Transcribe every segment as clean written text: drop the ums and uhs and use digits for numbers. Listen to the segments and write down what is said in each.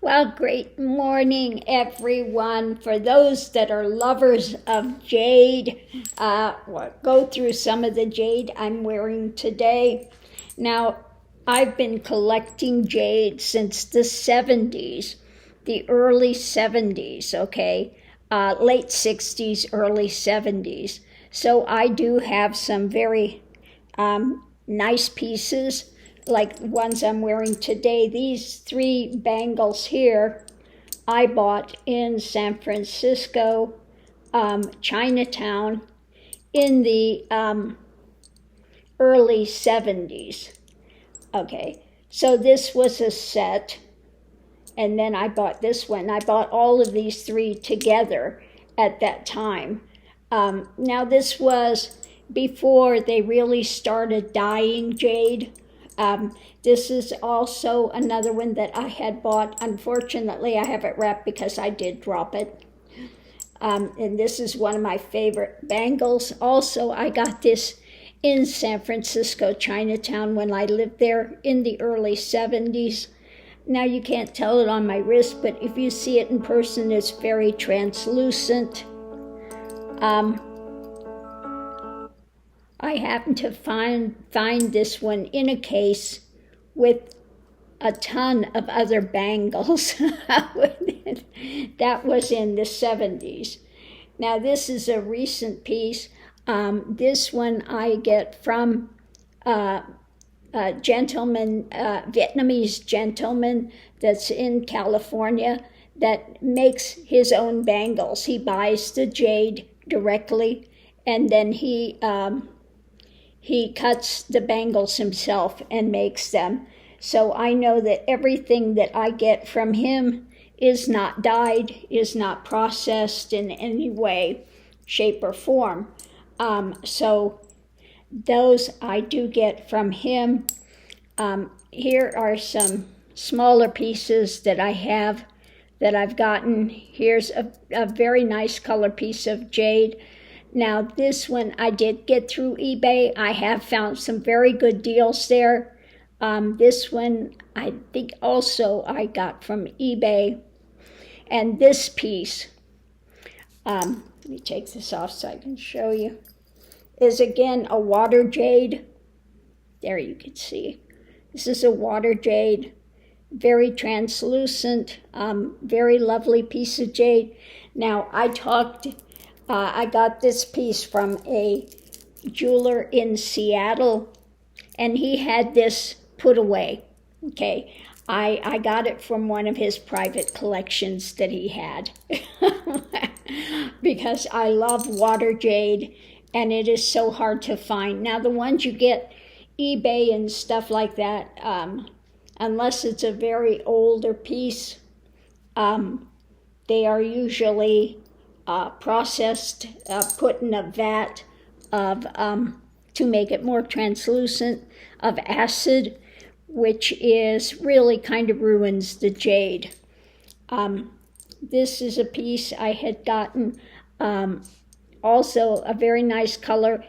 Well, great morning, everyone. For those that are lovers of jade, go through some of the jade I'm wearing today. Now, I've been collecting jade since the 70s, the early 70s, okay? Late 60s, early 70s. So I do have some very nice pieces, like ones I'm wearing today. These three bangles here I bought in San Francisco, Chinatown, in the early 70s. Okay, so this was a set, and then I bought this one. I bought all of these three together at that time. Now this was before they really started dyeing jade. This is also another one that I had bought. Unfortunately, I have it wrapped because I did drop it. And this is one of my favorite bangles. Also, I got this in San Francisco, Chinatown, when I lived there in the early 70s. Now you can't tell it on my wrist, but if you see it in person, it's very translucent. I happened to find this one in a case with a ton of other bangles. That was in the 70s. Now this is a recent piece. This one I get from a gentleman, Vietnamese gentleman that's in California that makes his own bangles. He buys the jade directly, and then he cuts the bangles himself and makes them. So I know that everything that I get from him is not dyed, is not processed in any way, shape, or form. So those I do get from him. Here are some smaller pieces that I have that I've gotten. Here's a very nice color piece of jade. Now this one I did get through eBay. I have found some very good deals there. This one I think also I got from eBay. And this piece, let me take this off so I can show you, is again a water jade. There you can see. This is a water jade, very translucent, very lovely piece of jade. Now I got this piece from a jeweler in Seattle, and he had this put away. Okay, I got it from one of his private collections that he had because I love water jade, and it is so hard to find. Now the ones you get eBay and stuff like that, unless it's a very older piece, they are usually processed, put in a vat of to make it more translucent, of acid, which is really kind of ruins the jade. This is a piece I had gotten, also a very nice color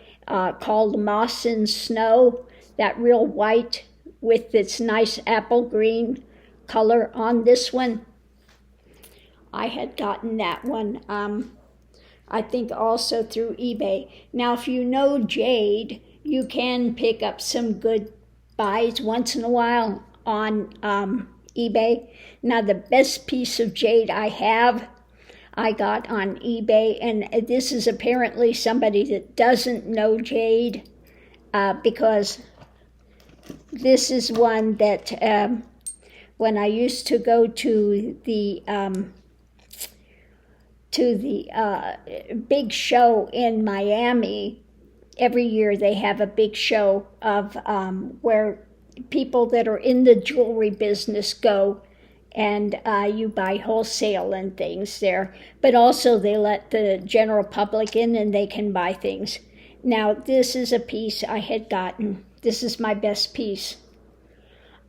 called Moss and Snow, that real white with its nice apple green color on this one. I had gotten that one, I think also through eBay. Now, if you know jade, you can pick up some good buys once in a while on eBay. Now, the best piece of jade I have, I got on eBay, and this is apparently somebody that doesn't know jade, because this is one that when I used to go to the big show in Miami, every year they have a big show of where people that are in the jewelry business go, and you buy wholesale and things there, but also they let the general public in and they can buy things. Now this is a piece I had gotten. This is my best piece.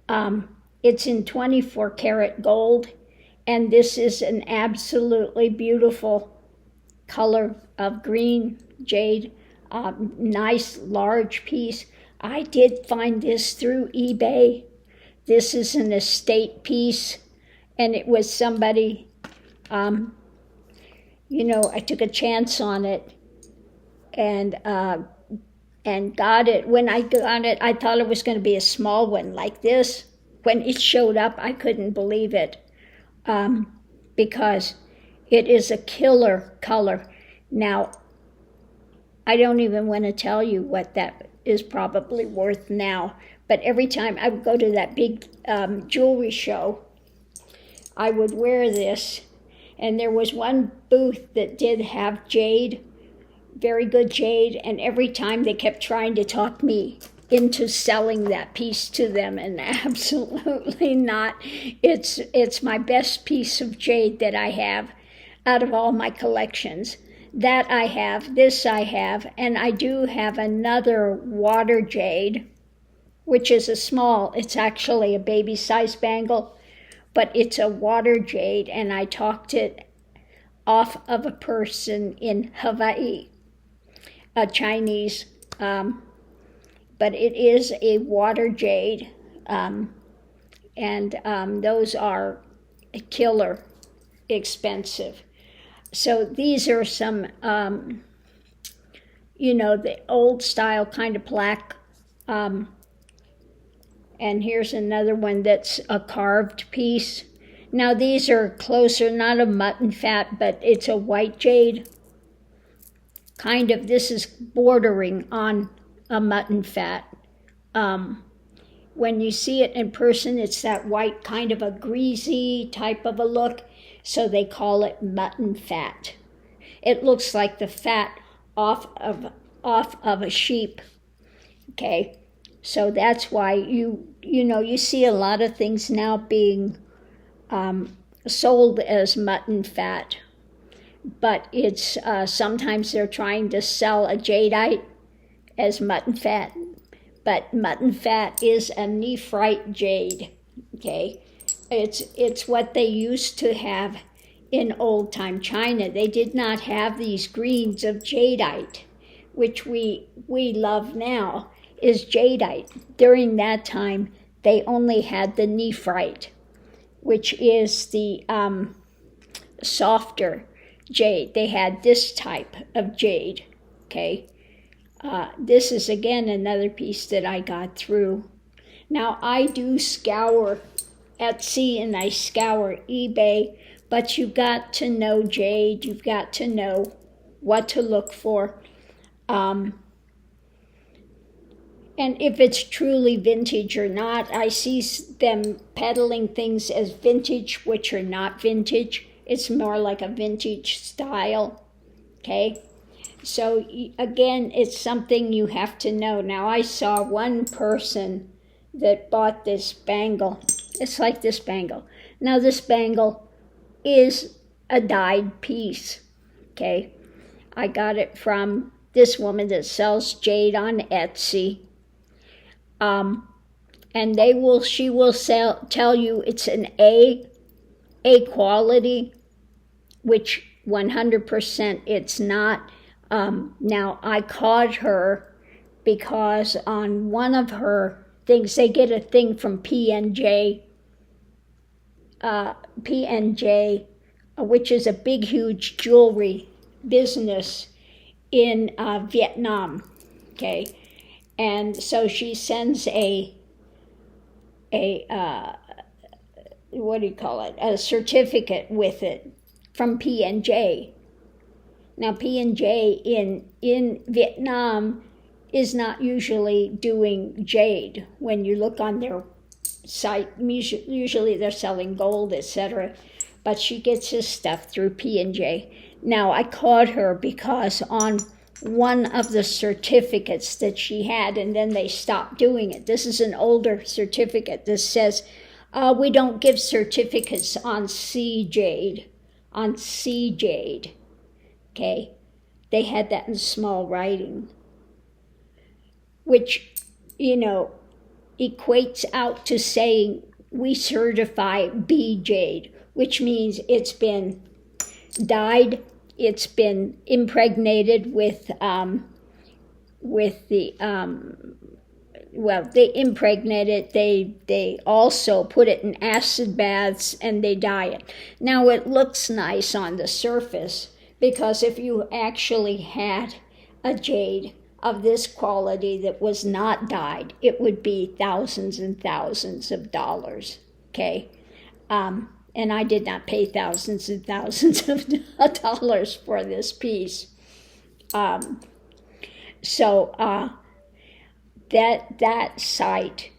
It's in 24 karat gold, and this is an absolutely beautiful color of green jade, nice large piece. I did find this through eBay. This is an estate piece, and it was somebody, I took a chance on it, and got it. When I got it, I thought it was going to be a small one like this. When it showed up, I couldn't believe it, because it is a killer color. Now, I don't even want to tell you what that is probably worth now, but every time I would go to that big jewelry show, I would wear this, and there was one booth that did have jade, very good jade, and every time they kept trying to talk me into selling that piece to them, and absolutely not. It's my best piece of jade that I have out of all my collections. That I have, this I have, and I do have another water jade, which is it's actually a baby-sized bangle, but it's a water jade, and I talked it off of a person in Hawaii, a Chinese, but it is a water jade, and those are killer expensive. So these are some, the old style kind of plaque. And here's another one that's a carved piece. Now these are closer, not a mutton fat, but it's a white jade. Kind of, this is bordering on a mutton fat. When you see it in person, it's that white kind of a greasy type of a look. So they call it mutton fat. It looks like the fat off of a sheep. Okay, so that's why you see a lot of things now being sold as mutton fat, but it's sometimes they're trying to sell a jadeite as mutton fat, but mutton fat is a nephrite jade. Okay. It's what they used to have in old-time China. They did not have these greens of jadeite, which we love now, is jadeite. During that time, they only had the nephrite, which is the softer jade. They had this type of jade, okay? This is, again, another piece that I got through. Now, I do scour Etsy and I scour eBay, but you've got to know jade. You've got to know what to look for. And if it's truly vintage or not. I see them peddling things as vintage, which are not vintage. It's more like a vintage style, okay? So again, it's something you have to know. Now, I saw one person that bought this bangle. It's like this bangle. Now, this bangle is a dyed piece, okay? I got it from this woman that sells jade on Etsy. And she will tell you it's an A quality, which 100% it's not. Now, I caught her because on one of her things, they get a thing from P&J, which is a big, huge jewelry business in Vietnam, okay? And so she sends a certificate with it from P&J. Now, P&J in Vietnam is not usually doing jade. When you look on their site, usually they're selling gold, etc. But she gets his stuff through P&J. Now, I caught her because on one of the certificates that she had, and then they stopped doing it. This is an older certificate. This says, we don't give certificates on C jade, okay? They had that in small writing, which, equates out to saying we certify B jade, which means it's been dyed, it's been impregnated with the well, they impregnate it. They also put it in acid baths and they dye it. Now it looks nice on the surface because if you actually had a jade of this quality that was not dyed, it would be thousands and thousands of dollars. Okay, and I did not pay thousands and thousands of dollars for this piece. That site,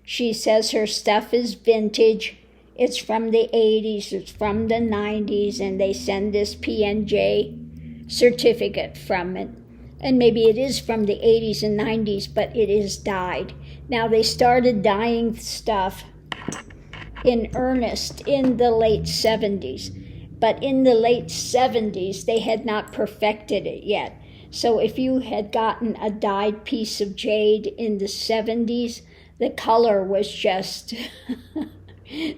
she says her stuff is vintage. It's from the 80s, it's from the 90s, and they send this PNJ certificate from it. And maybe it is from the 80s and 90s, but it is dyed. Now they started dyeing stuff in earnest in the late 70s. But in the late 70s, they had not perfected it yet. So if you had gotten a dyed piece of jade in the 70s, the color was just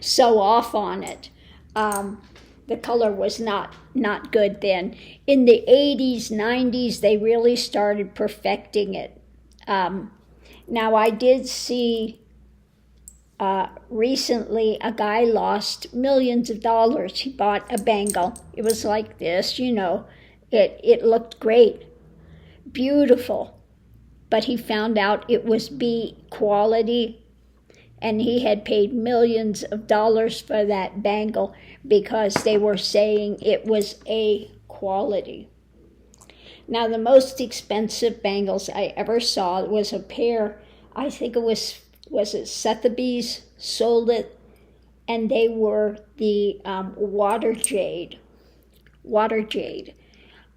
so off on it. The color was not good then. In the 80s, 90s, they really started perfecting it. Now, I did see recently a guy lost millions of dollars. He bought a bangle. It was like this, it looked great, beautiful, but he found out it was B quality, and he had paid millions of dollars for that bangle because they were saying it was A quality. Now, the most expensive bangles I ever saw was a pair, I think it was it Sotheby's sold it, and they were the water jade,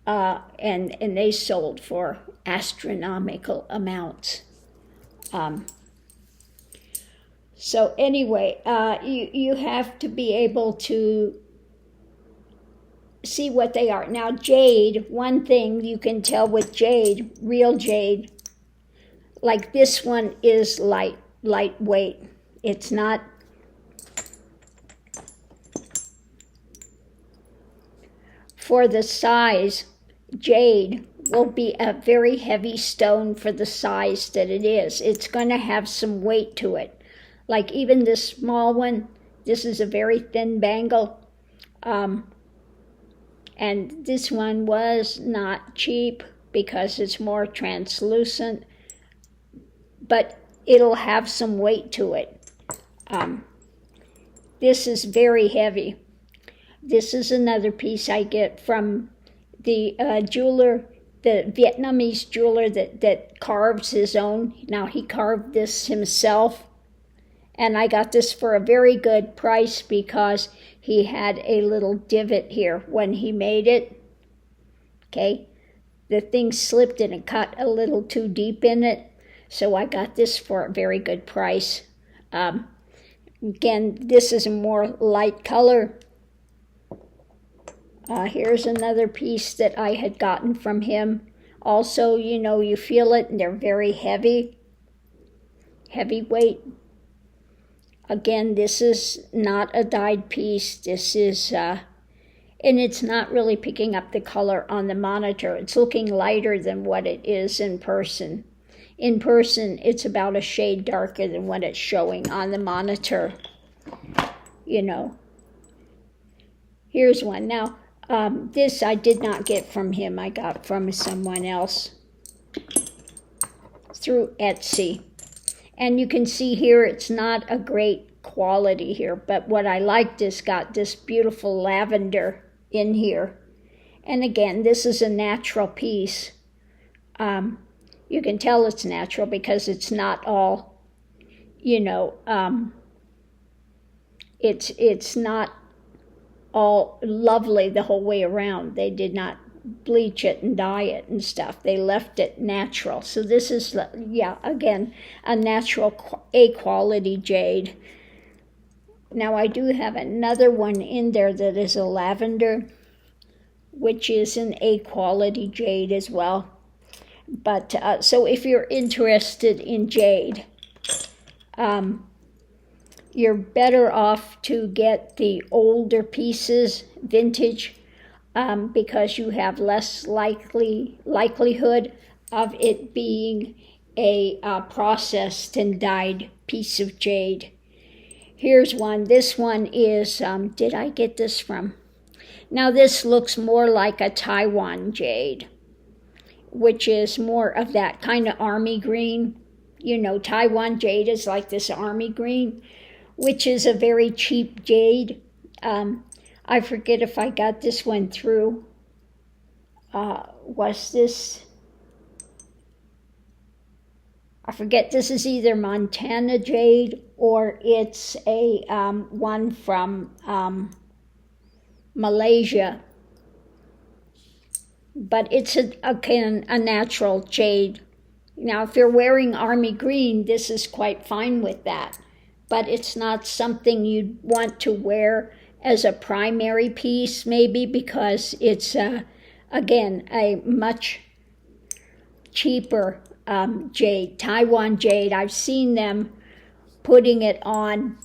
and they sold for astronomical amounts. So anyway, you have to be able to see what they are. Now jade, one thing you can tell with jade, real jade, like this one is lightweight. It's not for the size. Jade will be a very heavy stone for the size that it is. It's going to have some weight to it. Like even this small one, this is a very thin bangle. And this one was not cheap because it's more translucent, but it'll have some weight to it. This is very heavy. This is another piece I get from the jeweler, the Vietnamese jeweler that carves his own. Now he carved this himself, and I got this for a very good price because he had a little divot here when he made it. Okay, the thing slipped and it cut a little too deep in it, so I got this for a very good price. Again, this is a more light color. Here's another piece that I had gotten from him. Also, you feel it, and they're very heavy, heavyweight. Again, this is not a dyed piece. This is, and it's not really picking up the color on the monitor. It's looking lighter than what it is in person. In person, it's about a shade darker than what it's showing on the monitor. Here's one. Now, this I did not get from him. I got from someone else through Etsy. And you can see here it's not a great quality here, but what I liked is got this beautiful lavender in here. And again, this is a natural piece. You can tell it's natural because it's not all, it's not all lovely the whole way around. They did not bleach it and dye it and stuff. They left it natural. So this is, again, a natural A-quality jade. Now I do have another one in there that is a lavender, which is an A-quality jade as well. But so if you're interested in jade, you're better off to get the older pieces, vintage, because you have less likelihood of it being a processed and dyed piece of jade. Here's one. This one is, did I get this from? Now this looks more like a Taiwan jade, which is more of that kind of army green. You know, Taiwan jade is like this army green, which is a very cheap jade. I forget if I got this one through. Was this? I forget. This is either Montana jade or it's a one from Malaysia. But it's a natural jade. Now, if you're wearing army green, this is quite fine with that. But it's not something you'd want to wear as a primary piece, maybe, because it's, again, a much cheaper jade. Taiwan jade, I've seen them putting it on.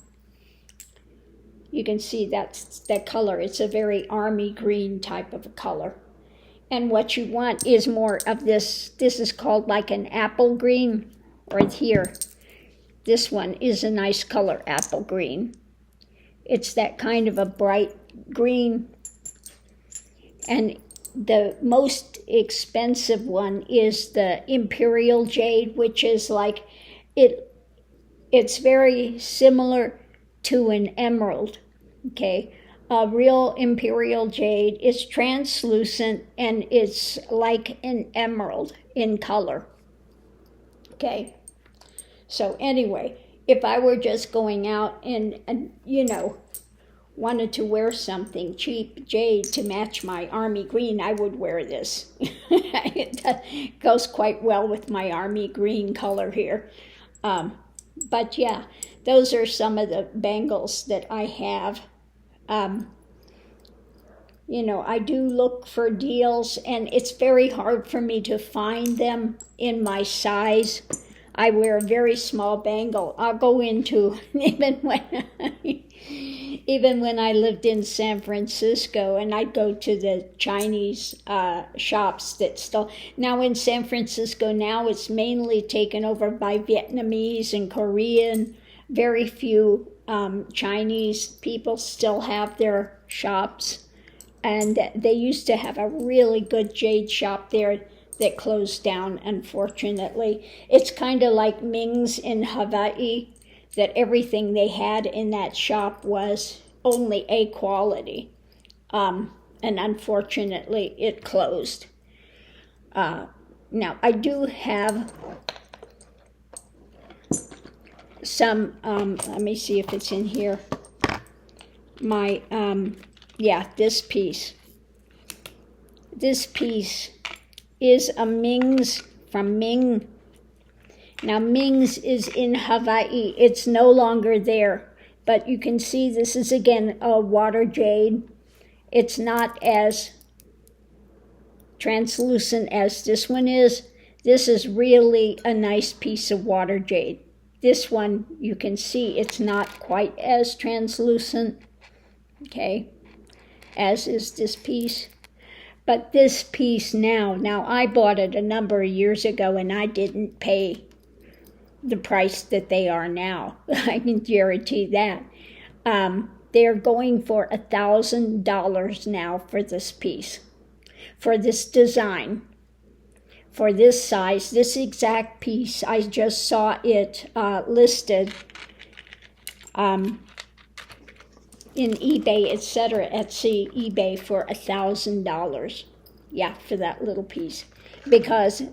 You can see that color. It's a very army green type of a color. And what you want is more of this. This is called like an apple green right here. This one is a nice color, apple green. It's that kind of a bright green. And the most expensive one is the Imperial Jade, which is like, it's very similar to an emerald, okay? A real Imperial Jade is translucent and it's like an emerald in color, okay? So anyway, if I were just going out and you know, wanted to wear something cheap jade to match my army green, I would wear this. It goes quite well with my army green color here. But yeah, those are some of the bangles that I have. You know, I do look for deals, and it's very hard for me to find them in my size. I wear a very small bangle. I'll go into, even when I lived in San Francisco, and I'd go to the Chinese shops that still, now in San Francisco now it's mainly taken over by Vietnamese and Korean. Very few Chinese people still have their shops, and they used to have a really good jade shop there that closed down, unfortunately. It's kind of like Ming's in Hawaii, that everything they had in that shop was only A quality, and unfortunately it closed. Now I do have some, let me see if it's in here, my, this piece. This piece is a Ming's from Ming. Now Ming's is in Hawaii. It's no longer there, but you can see this is again a water jade. It's not as translucent as this one is. This is really a nice piece of water jade. This one, you can see it's not quite as translucent, okay, as is this piece. But this piece now I bought it a number of years ago and I didn't pay the price that they are now. I can guarantee that. They're going for $1,000 now for this piece, for this design, for this size, this exact piece. I just saw it listed in eBay, etc., Etsy, eBay for $1,000. Yeah, for that little piece. Because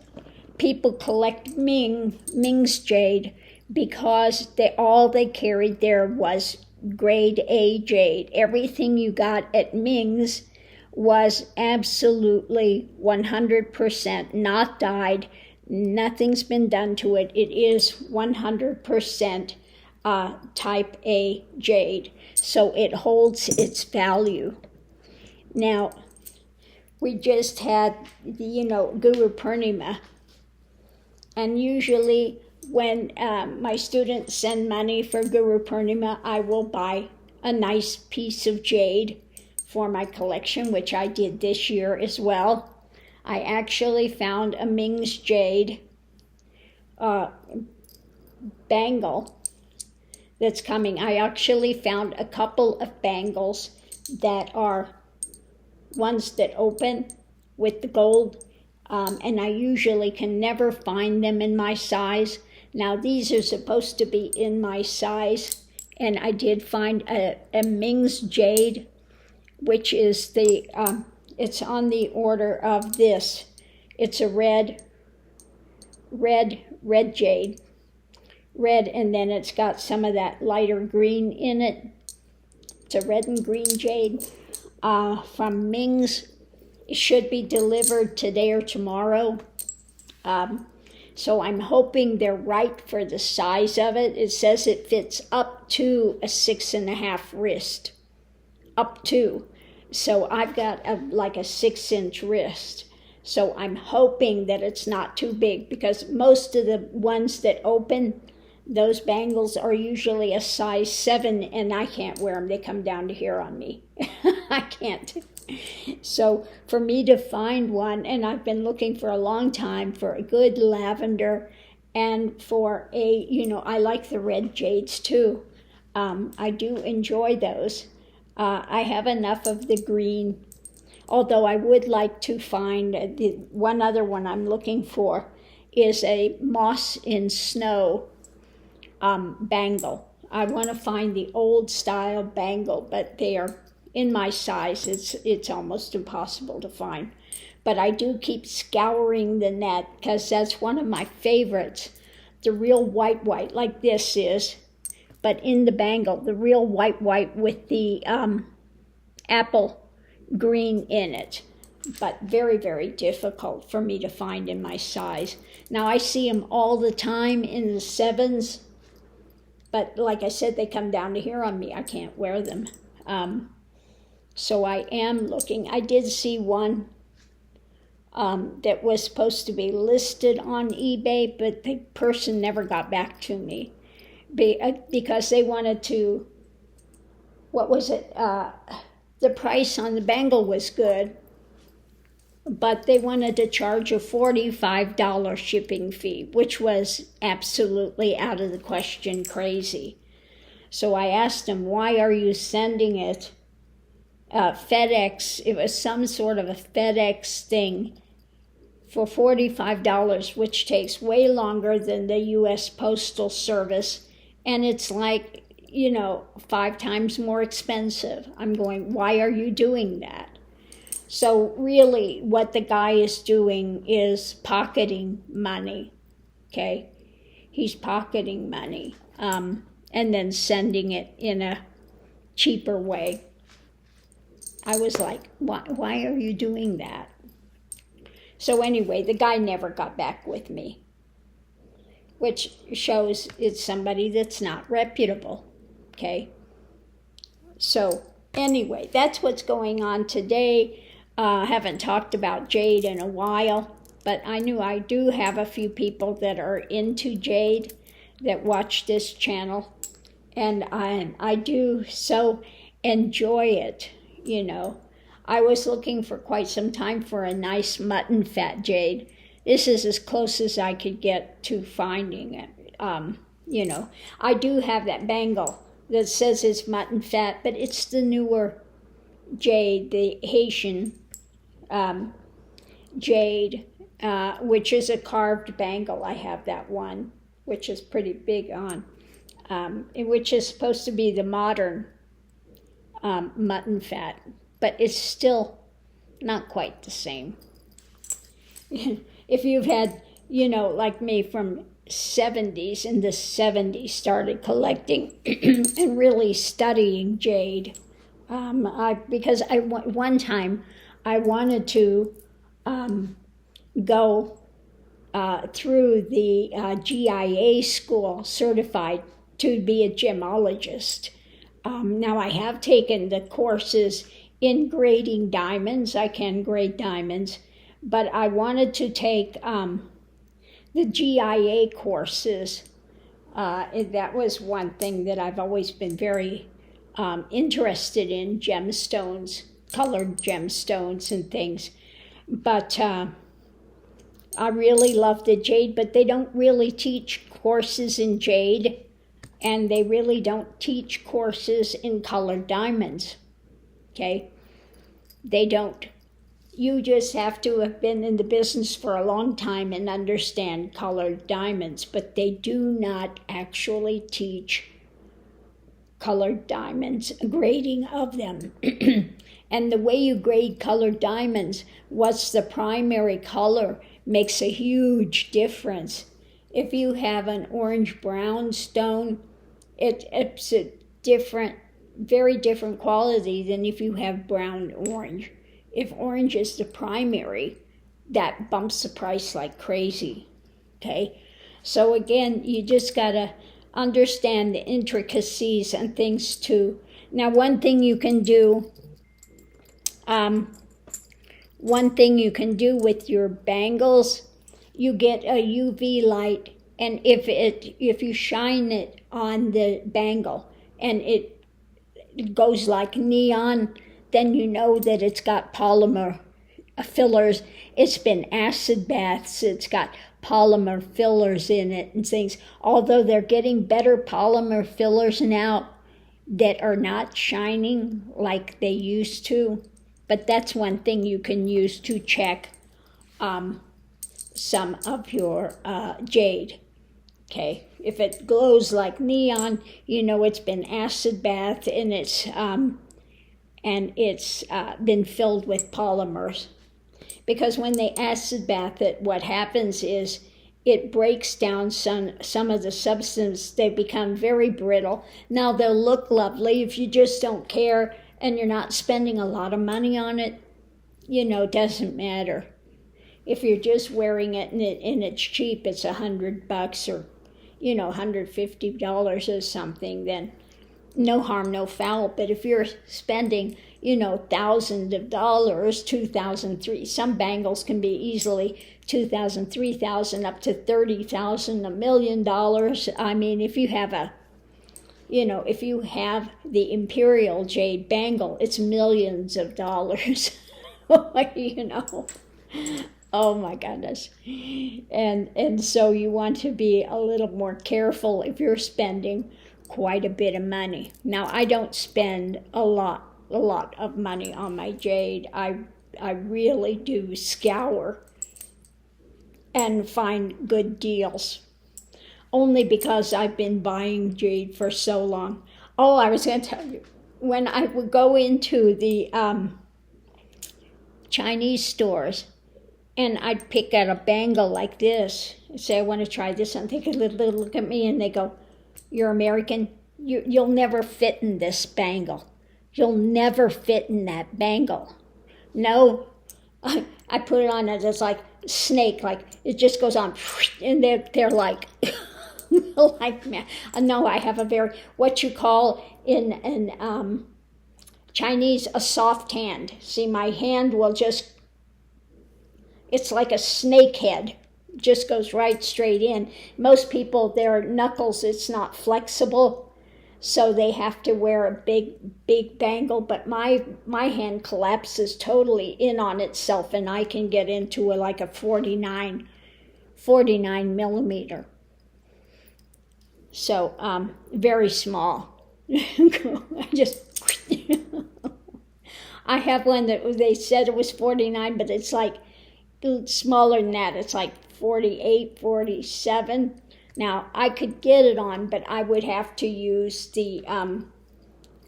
people collect Ming's jade because all they carried there was grade A jade. Everything you got at Ming's was absolutely 100% not dyed. Nothing's been done to it. It is 100% type A jade. So it holds its value. Now, we just had, Guru Purnima. And usually when my students send money for Guru Purnima, I will buy a nice piece of jade for my collection, which I did this year as well. I actually found a Ming's jade bangle that's coming. I actually found a couple of bangles that are ones that open with the gold, and I usually can never find them in my size. Now these are supposed to be in my size, and I did find a Ming's Jade, which is it's on the order of this. It's a red jade. Red, and then it's got some of that lighter green in it. It's a red and green jade from Ming's. It should be delivered today or tomorrow. So I'm hoping they're right for the size of it. It says it fits up to a 6.5 wrist. Up to. So I've got like a 6-inch wrist. So I'm hoping that it's not too big, because most of the ones that open, those bangles are usually a size 7, and I can't wear them. They come down to here on me. I can't. So for me to find one, and I've been looking for a long time for a good lavender, and for I like the red jades too. I do enjoy those. I have enough of the green, although I would like to find the one other one I'm looking for is a moss in snow bangle. I want to find the old style bangle, but they are in my size. It's almost impossible to find. But I do keep scouring the net, because that's one of my favorites. The real white like this is, but in the bangle, the real white with the apple green in it. But very, very difficult for me to find in my size. Now I see them all the time in the 7s, but like I said, they come down to here on me. I can't wear them. So I am looking. I did see one that was supposed to be listed on eBay, but the person never got back to me because they wanted to, what was it? The price on the bangle was good, but they wanted to charge a $45 shipping fee, which was absolutely out of the question, crazy. So I asked them, why are you sending it? FedEx, it was some sort of a FedEx thing for $45, which takes way longer than the U.S. Postal Service, and it's like, 5 times more expensive. I'm going, why are you doing that? So really what the guy is doing is pocketing money, okay? He's pocketing money and then sending it in a cheaper way. I was like, why are you doing that? So anyway, the guy never got back with me, which shows it's somebody that's not reputable, okay? So anyway, that's what's going on today. I haven't talked about jade in a while, but I knew I do have a few people that are into jade that watch this channel, and I do so enjoy it. I was looking for quite some time for a nice mutton fat jade. This is as close as I could get to finding it. I do have that bangle that says it's mutton fat, but it's the newer jade, the Haitian jade, which is a carved bangle. I have that one, which is pretty big on, which is supposed to be the modern mutton fat, but it's still not quite the same. If you've had, like me from '70s, in the '70s, started collecting and really studying jade, because one time I wanted to go through the GIA school, certified to be a gemologist. Now I have taken the courses in grading diamonds. I can grade diamonds, but I wanted to take the GIA courses. That was one thing that I've always been very interested in, gemstones, colored gemstones and things. But I really love the jade, but they don't really teach courses in jade, and they really don't teach courses in colored diamonds. Okay? They don't. You just have to have been in the business for a long time and understand colored diamonds, but they do not actually teach colored diamonds, grading of them. And the way you grade colored diamonds, what's the primary color, makes a huge difference. If you have an orange-brown stone, it's a different, very different quality than if you have brown-orange. If orange is the primary, that bumps the price like crazy, okay? So again, you just gotta understand the intricacies and things too. Now, one thing you can do with your bangles, you get a UV light, and if you shine it on the bangle and it goes like neon, then you know that it's got polymer fillers. It's been acid baths. It's got polymer fillers in it and things. Although they're getting better polymer fillers now that are not shining like they used to. But that's one thing you can use to check some of your jade. Okay, if it glows like neon, you know it's been acid bathed and it's been filled with polymers. Because when they acid bath it, what happens is it breaks down some of the substance. They become very brittle. Now they'll look lovely if you just don't care and you're not spending a lot of money on it. You know, it doesn't matter. If you're just wearing it and it's cheap, it's $100 or, you know, $150 or something, then no harm, no foul. But if you're spending, you know, thousands of dollars, $2,000, $3,000, some bangles can be easily $2,000, $3,000, up to $30,000, $1 million. I mean, if you have the imperial jade bangle, it's millions of dollars. You know. Oh my goodness. And so you want to be a little more careful if you're spending quite a bit of money. Now, I don't spend a lot of money on my jade. I really do scour and find good deals, only because I've been buying jade for so long. Oh, I was going to tell you, when I would go into the Chinese stores and I'd pick out a bangle like this and say, I want to try this, and they could look at me and they go, you're American, you'll never fit in this bangle. You'll never fit in that bangle. No, I put it on, and it's like snake, like it just goes on, and they're like, like, man. No, I have a very, what you call in Chinese, a soft hand. See, my hand will just, it's like a snake head, just goes right straight in. Most people, their knuckles, it's not flexible, so they have to wear a big bangle, but my hand collapses totally in on itself, and I can get into like a 49 millimeter. So very small. I have one that they said it was 49, but it's like smaller than that. It's like 48, 47. Now, I could get it on, but I would have to use the,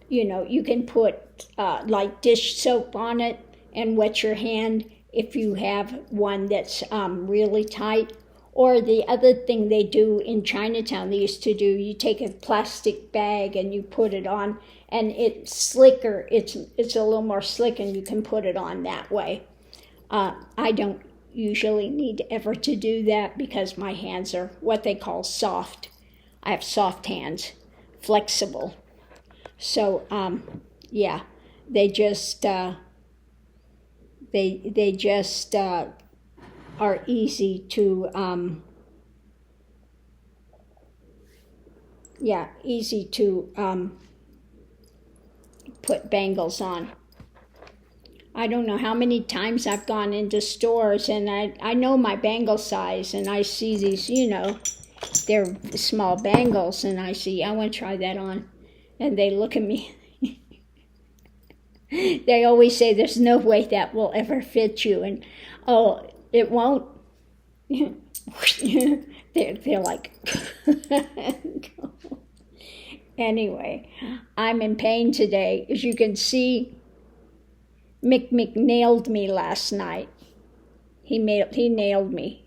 you can put like dish soap on it and wet your hand if you have one that's really tight. Or the other thing they do in Chinatown, they used to do, you take a plastic bag and you put it on, and it's slicker. It's a little more slick, and you can put it on that way. I don't usually need ever to do that because my hands are what they call soft. I have soft hands, flexible. So, they just are easy to put bangles on. I don't know how many times I've gone into stores and I know my bangle size and I see these, they're small bangles and I want to try that on. And they look at me. They always say there's no way that will ever fit you. And, oh, it won't. They're like... Anyway, I'm in pain today. As you can see, Mick nailed me last night. He nailed me.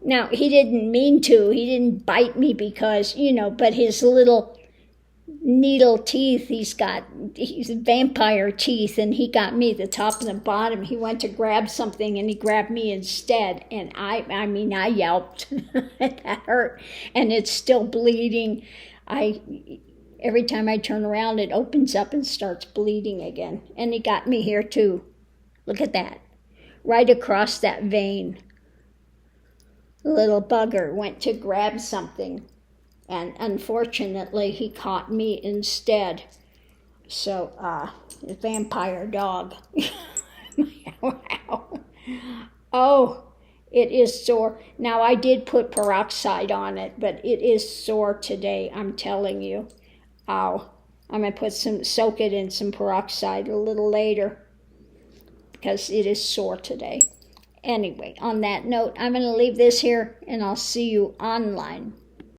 Now, he didn't mean to. He didn't bite me because, but his little needle teeth, he's vampire teeth, and he got me the top and the bottom. He went to grab something, and he grabbed me instead. And I yelped. That hurt. And it's still bleeding. Every time I turn around, it opens up and starts bleeding again. And he got me here too. Look at that. Right across that vein. The little bugger went to grab something. And unfortunately, he caught me instead. So, the vampire dog. Wow. Oh, it is sore. Now, I did put peroxide on it, but it is sore today, I'm telling you. Ow. I'm going to soak it in some peroxide a little later because it is sore today. Anyway, on that note, I'm going to leave this here and I'll see you online.